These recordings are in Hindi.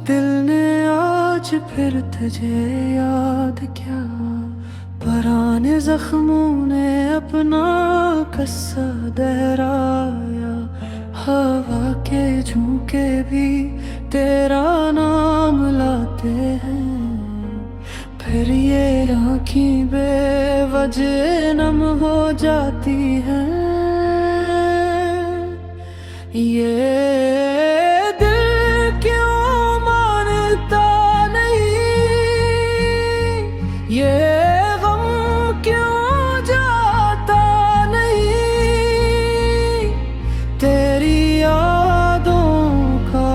दिल ने आज फिर तुझे याद क्या, पुराने जख्मों ने अपना कस्सा दोहराया। हवा के झोंके भी तेरा नाम लाते हैं, फिर ये आँखें बेवजह नम हो जाती हैं। ये दिल क्यों मानता नहीं, ये गम क्यों जाता नहीं। तेरी यादों का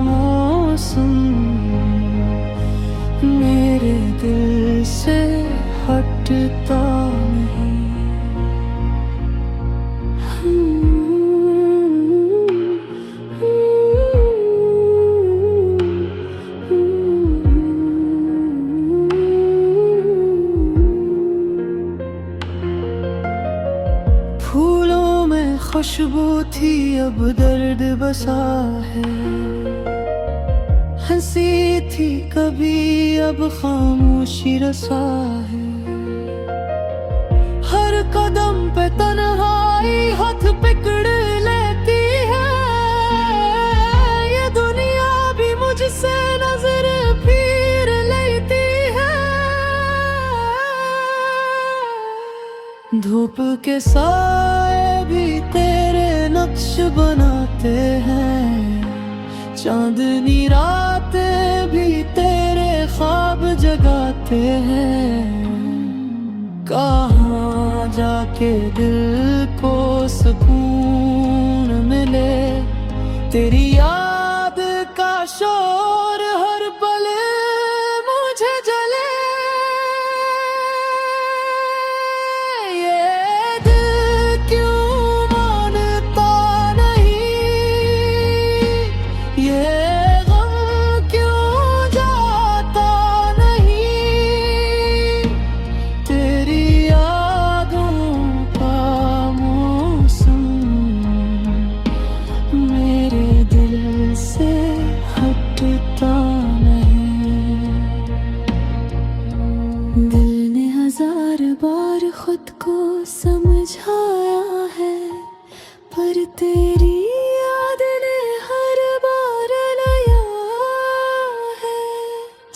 मौसम मेरे दिल से हटता नहीं। फूलों में खुशबू थी अब दर्द बसा है, हंसी थी कभी अब खामोशी रसा है। हर कदम पे तन्हाई हाथ पकड़ लेती है, ये दुनिया भी मुझसे नजर फिर लेती है। धूप के साए भी तेरे नक्श बनाते हैं, चांदनी रातें भी तेरे ख्वाब जगाते हैं। कहाँ जाके दिल को सुकून मिले, तेरी याद का शोर हर पल मुझे जले। ये दिल क्यों मानता नहीं, ये गम क्यों जाता नहीं। तेरी यादों का मौसम मेरे दिल से हटता नहीं। दिल ने हजार बार खुद को समझाया है, पर तेरी याद ने हर बार लाया है।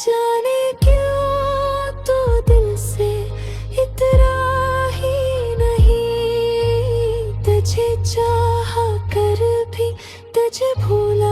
जाने क्यों तो दिल से इतना ही नहीं, तुझे चाहा कर भी तुझे भूला